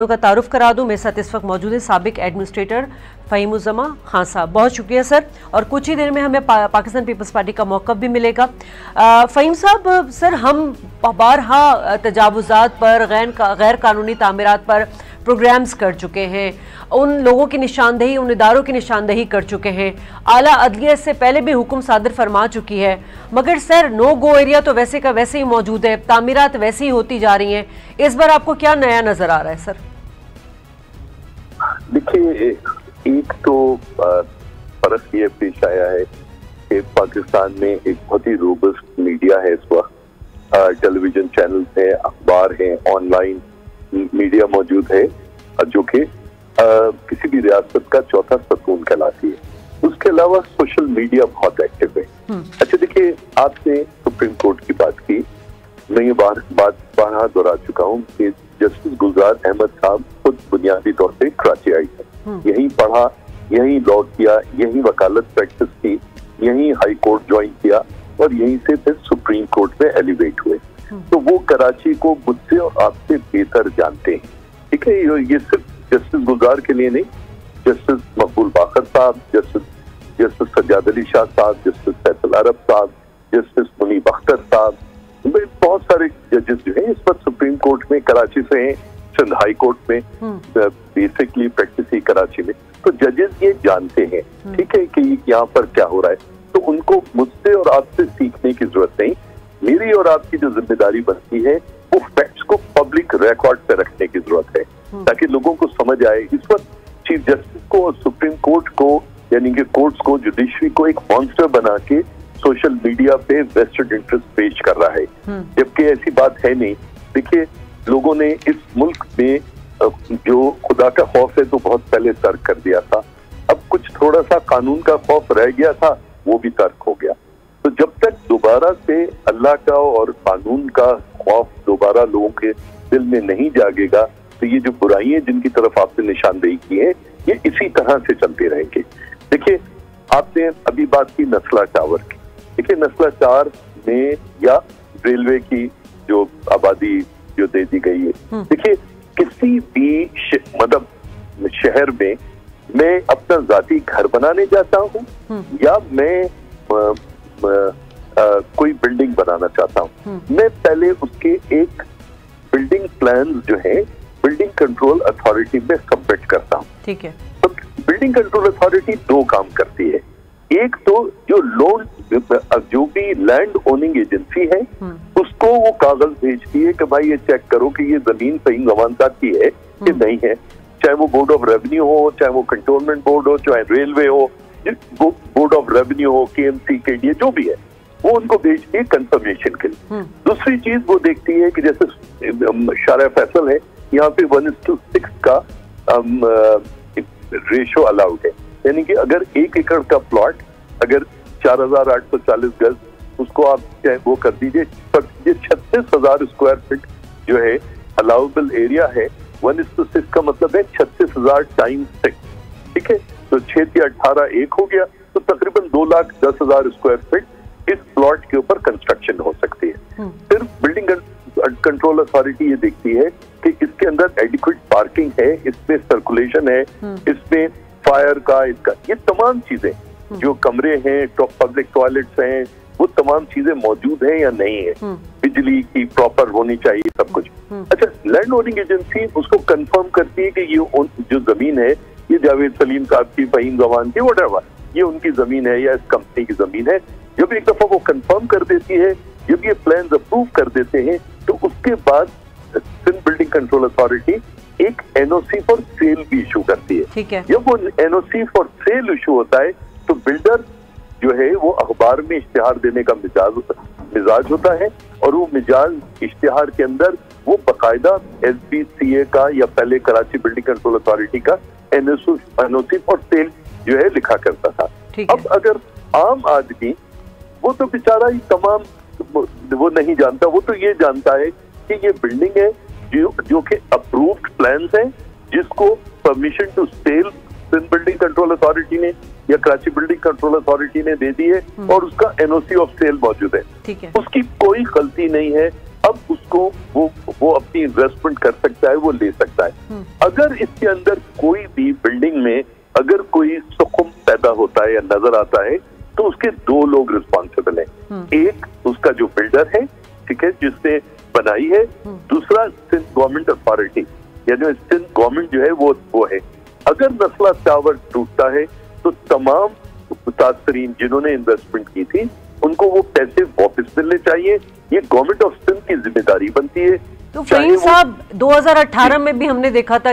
का तारुफ करा दूं। मेरे साथ इस वक्त मौजूद है साबिक एडमिनिस्ट्रेटर फ़हीमुज़्ज़मा खान साहब। बहुत शुक्रिया सर, और कुछ ही देर में हमें पाकिस्तान पीपल्स पार्टी का मौक़िफ़ भी मिलेगा। फ़हीम साहब, सर हम बारहा तजावुज़ात पर, गैर कानूनी तामीरात पर प्रोग्राम्स कर चुके हैं, उन लोगों की निशानदेही, उन इदारों की निशानदेही कर चुके हैं, आला अदलिया से पहले भी हुक्म सादर फरमा चुकी है, मगर सर नो गो एरिया तो वैसे का वैसे ही मौजूद है, तामीरात वैसी ही होती जा रही हैं। इस बार आपको क्या नया नजर आ रहा है सर? देखिए, एक तो फर्क ये पेश आया है कि पाकिस्तान में एक बहुत ही रोबस्ट मीडिया है इस वक्त। टेलीविजन चैनल्स हैं, अखबार हैं, ऑनलाइन मीडिया मौजूद है, जो कि किसी भी रियासत का चौथा सतून कहलाती है। उसके अलावा सोशल मीडिया बहुत एक्टिव है। अच्छा देखिए, आपने सुप्रीम कोर्ट की बात की, मैं ये बात बारहा दोहरा चुका हूँ कि जस्टिस गुलजार अहमद साहब खुद बुनियादी तौर पे कराची आई है, यहीं पढ़ा, यहीं लॉ किया, यहीं वकालत प्रैक्टिस की, यहीं हाई कोर्ट ज्वाइन किया और यहीं से फिर सुप्रीम कोर्ट में एलिवेट हुए। तो वो कराची को मुझसे और आपसे बेहतर जानते हैं। ठीक है, ये सिर्फ जस्टिस गुलजार के लिए नहीं, जस्टिस मकबूल बाकर साहब, जस्टिस सज्जाद अली शाह साहब, जस्टिस फैसल अरब साहब, जस्टिस मुनीब अख्तर साहब, बहुत सारे जजेस जो हैं इस वक्त सुप्रीम कोर्ट में कराची से हैं, सिंध हाई कोर्ट में बेसिकली प्रैक्टिस ही कराची में। तो जजेस ये जानते हैं, ठीक है, कि यहाँ पर क्या हो रहा है। तो उनको मुझसे और आपसे सीखने की जरूरत नहीं। मेरी और आपकी जो जिम्मेदारी बनती है वो फैक्ट्स को पब्लिक रिकॉर्ड पे रखने की जरूरत है, ताकि लोगों को समझ आए। इस वक्त चीफ जस्टिस को और सुप्रीम कोर्ट को, यानी कि कोर्ट्स को, जुडिशरी को एक मॉन्स्टर बना के सोशल मीडिया पे वेस्टेड इंटरेस्ट पेश कर रहा है, जबकि ऐसी बात है नहीं। देखिए, लोगों ने इस मुल्क में जो खुदा का खौफ है तो बहुत पहले तर्क कर दिया था। अब कुछ थोड़ा सा कानून का खौफ रह गया था, वो भी तर्क हो गया। तो जब तक दोबारा से अल्लाह का और कानून का खौफ दोबारा लोगों के दिल में नहीं जागेगा, तो ये जो बुराइयां जिनकी तरफ आपने निशानदेही की है, ये इसी तरह से चलते रहेंगे। देखिए, आपने अभी बात की नस्ला टावर की। देखिए, नस्ला टावर में या रेलवे की जो आबादी जो दे दी गई है, देखिए किसी भी मतलब शहर में मैं अपना जाती घर बनाने जाता हूँ या मैं कोई बिल्डिंग बनाना चाहता हूँ, मैं पहले उसके एक बिल्डिंग प्लान जो है बिल्डिंग कंट्रोल अथॉरिटी में सबमिट करता हूँ। ठीक है। तो बिल्डिंग कंट्रोल अथॉरिटी दो काम करती है। एक तो जो लोन, जो भी लैंड ओनिंग एजेंसी है, उसको वो कागज भेजती है कि भाई ये चेक करो कि ये जमीन सही जमानत की है कि नहीं है। चाहे वो बोर्ड ऑफ रेवेन्यू हो, चाहे वो कंटोनमेंट बोर्ड हो, चाहे रेलवे हो, बोर्ड ऑफ रेवेन्यू हो, KMC के लिए जो भी है, वो उनको भेजती है कंफर्मेशन के लिए। दूसरी चीज वो देखती है कि जैसे शारा फैसल है, यहाँ पे 1:6 का रेशो अलाउड है, यानी कि अगर 1 एकड़ का प्लॉट अगर 4840 गज, उसको आप चाहे वो कर दीजिए, 36,000 स्क्वायर फीट जो है अलाउबल एरिया है। 1:6 का मतलब है 36,000 टाइम्स 6, ठीक है, तो 6 या 18 1 हो गया, तो तकरीबन 2,10,000 स्क्वायर फीट इस प्लॉट के ऊपर कंस्ट्रक्शन हो सकती है। फिर बिल्डिंग कंट्रोल अथॉरिटी ये देखती है कि इसके अंदर एडिक्वेट पार्किंग है, इसमें सर्कुलेशन है, इसमें फायर का, इसका, ये तमाम चीजें जो कमरे हैं, पब्लिक टॉयलेट्स हैं, वो तमाम चीजें मौजूद हैं या नहीं है, बिजली की प्रॉपर होनी चाहिए, सब कुछ। अच्छा, लैंड ओनिंग एजेंसी उसको कंफर्म करती है कि ये जो जमीन है, ये जावेद सलीम साहब की, फ़हीम जमान की, व्हाटएवर, ये उनकी जमीन है या इस कंपनी की जमीन है। जब एक दफा वो कंफर्म कर देती है, जब ये प्लान अप्रूव कर देते हैं, तो उसके बाद सिंध बिल्डिंग कंट्रोल अथॉरिटी एक NOC फॉर सेल भी इशू करती है। ठीक है। जब वो NOC फॉर सेल इशू होता है, तो बिल्डर जो है वो अखबार में इश्तिहार देने का मिजाज होता है, और वो मिजाज इश्तिहार के अंदर वो बाकायदा SBCA का या पहले कराची बिल्डिंग कंट्रोल अथॉरिटी का NOC फॉर सेल जो है लिखा करता था। अब अगर आम आदमी, वो तो बेचारा ही तमाम वो नहीं जानता, वो तो ये जानता है कि ये बिल्डिंग है जो कि अप्रूव्ड प्लान्स हैं, जिसको permission to sell Sindh building control authority ने या कराची बिल्डिंग कंट्रोल अथॉरिटी ने दे दी है, और उसका NOC ऑफ सेल मौजूद है। ठीक है। उसकी कोई गलती नहीं है अब उसको वो अपनी इन्वेस्टमेंट कर सकता है, वो ले सकता है। अगर इसके अंदर कोई भी बिल्डिंग में अगर कोई सुकुम पैदा होता है या नजर आता है तो उसके दो लोग रिस्पॉन्सिबल हैं। एक उसका जो बिल्डर है, ठीक है, जिसने बनाई है, दूसरा सिंध गवर्नमेंट अथॉरिटी यानी सिंध गवर्नमेंट जो है वो है। अगर नस्ला टावर टूटता है तो तमाम मुतासरीन जिन्होंने इन्वेस्टमेंट की थी उनको वो पैसे वापस मिलने चाहिए। ये गवर्नमेंट ऑफ सिंध की जिम्मेदारी बनती है। तो फहीम साहब 2018 में भी हमने देखा था